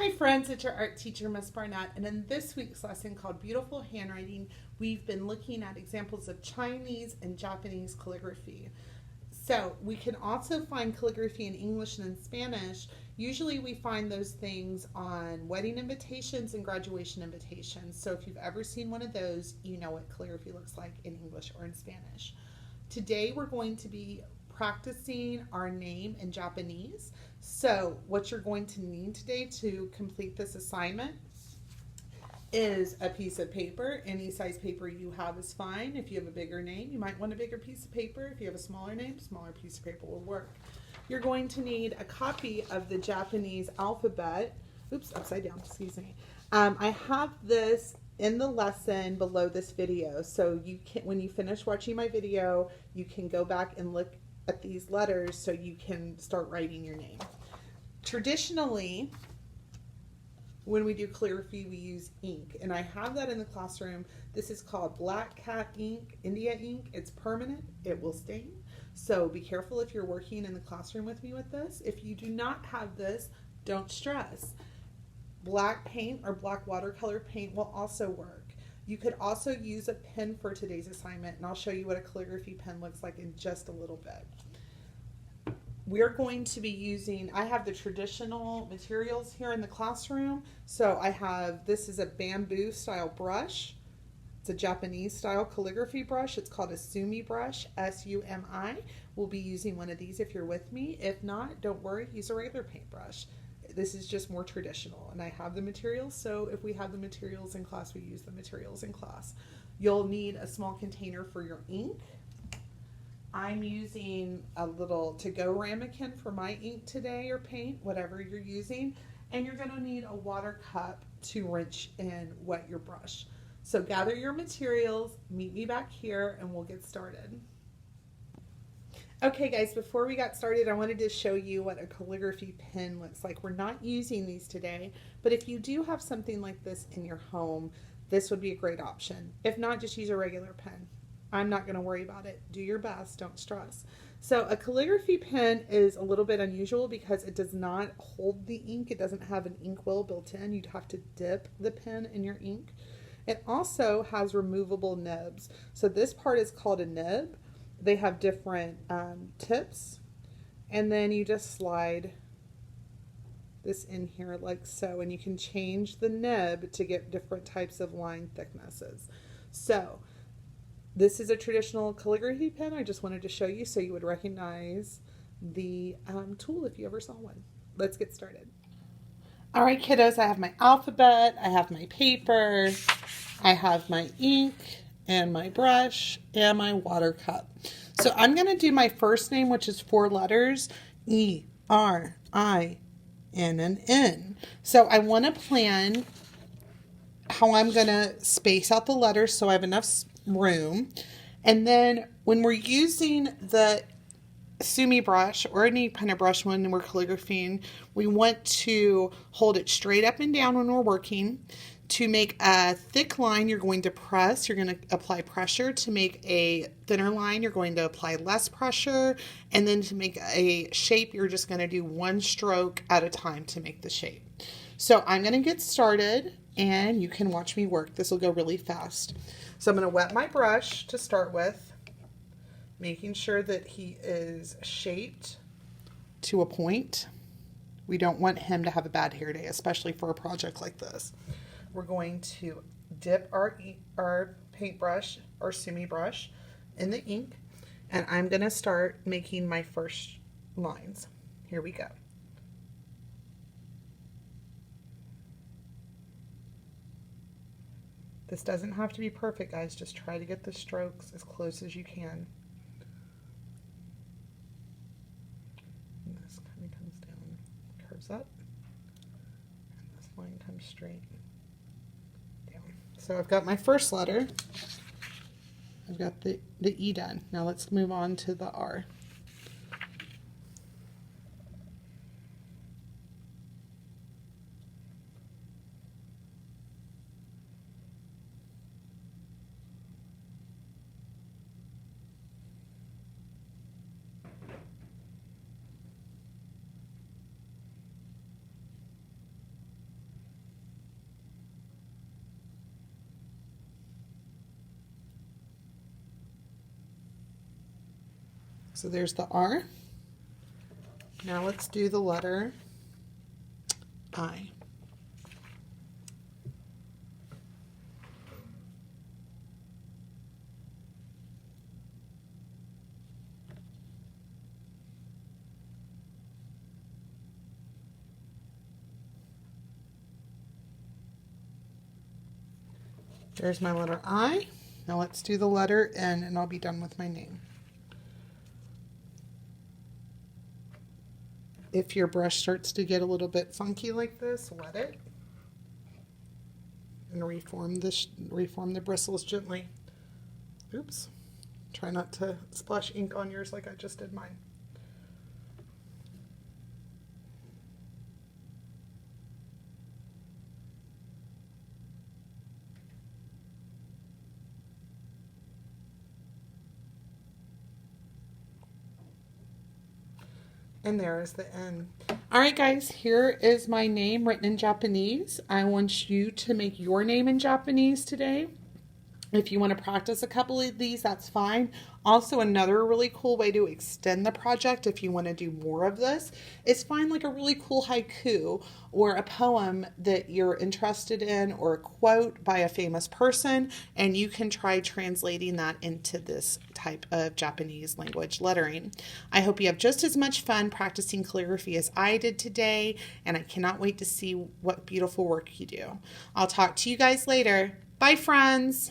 Hi friends, it's your art teacher, Miss Barnett, and in this week's lesson called Beautiful Handwriting, we've been looking at examples of Chinese and Japanese calligraphy. So we can also find calligraphy in English and in Spanish. Usually we find those things on wedding invitations and graduation invitations. So if you've ever seen one of those, you know what calligraphy looks like in English or in Spanish. Today we're going to be practicing our name in Japanese. So what you're going to need today to complete this assignment is a piece of paper. Any size paper you have is fine. If you have a bigger name, you might want a bigger piece of paper. If you have a smaller name, smaller piece of paper will work. You're going to need a copy of the Japanese alphabet. Oops, upside down, excuse me. I have this in the lesson below this video, so you can, when you finish watching my video, you can go back and look at these letters so you can start writing your name. Traditionally, when we do calligraphy, we use ink, and I have that in the classroom. This is called Black Cat ink, India ink. It's permanent, it will stain. So be careful if you're working in the classroom with me with this. If you do not have this, don't stress. Black paint or black watercolor paint will also work. You could also use a pen for today's assignment, and I'll show you what a calligraphy pen looks like in just a little bit. We're going to be using, I have the traditional materials here in the classroom. So I have, this is a bamboo style brush. It's a Japanese style calligraphy brush. It's called a Sumi brush, S-U-M-I. We'll be using one of these if you're with me. If not, don't worry, use a regular paintbrush. This is just more traditional, and I have the materials, so if we have the materials in class, we use the materials in class. You'll need a small container for your ink. I'm using a little to-go ramekin for my ink today, or paint, whatever you're using, and you're going to need a water cup to rinse and wet your brush. So gather your materials, meet me back here, and we'll get started. Okay guys, before we got started, I wanted to show you what a calligraphy pen looks like. We're not using these today, but if you do have something like this in your home, this would be a great option. If not, just use a regular pen. I'm not going to worry about it. Do your best, don't stress. So a calligraphy pen is a little bit unusual because it does not hold the ink. It doesn't have an inkwell built in. You'd have to dip the pen in your ink. It also has removable nibs. So this part is called a nib. They have different tips, and then you just slide this in here like so, and you can change the nib to get different types of line thicknesses. So this is a traditional calligraphy pen. I just wanted to show you so you would recognize the tool if you ever saw one. Let's get started. All right, kiddos, I have my alphabet, I have my paper, I have my ink, and my brush, and my water cup. So I'm going to do my first name, which is 4 letters, E-R-I-N-N. So I want to plan how I'm going to space out the letters so I have enough room. And then when we're using the Sumi brush or any kind of brush when we're calligraphing, we want to hold it straight up and down when we're working. To make a thick line, you're going to press, you're going to apply pressure. To make a thinner line, you're going to apply less pressure. And then to make a shape, you're just going to do one stroke at a time to make the shape. So I'm going to get started, and you can watch me work. This will go really fast. So I'm going to wet my brush to start with, making sure that he is shaped to a point. We don't want him to have a bad hair day, especially for a project like this. We're going to dip our paintbrush or Sumi brush in the ink, and I'm going to start making my first lines. Here we go. This doesn't have to be perfect, guys. Just try to get the strokes as close as you can. And this kind of comes down, curves up, and this line comes straight. So I've got my first letter. I've got the E done. Now let's move on to the R. So there's the R. Now let's do the letter I. There's my letter I. Now let's do the letter N, and I'll be done with my name. If your brush starts to get a little bit funky like this, let it. And reform the bristles gently. Oops. Try not to splash ink on yours like I just did mine. And there is the N. All right, guys, here is my name written in Japanese. I want you to make your name in Japanese today. If you want to practice a couple of these, that's fine. Also, another really cool way to extend the project, if you want to do more of this, is find like a really cool haiku or a poem that you're interested in, or a quote by a famous person, and you can try translating that into this type of Japanese language lettering. I hope you have just as much fun practicing calligraphy as I did today, and I cannot wait to see what beautiful work you do. I'll talk to you guys later. Bye, friends.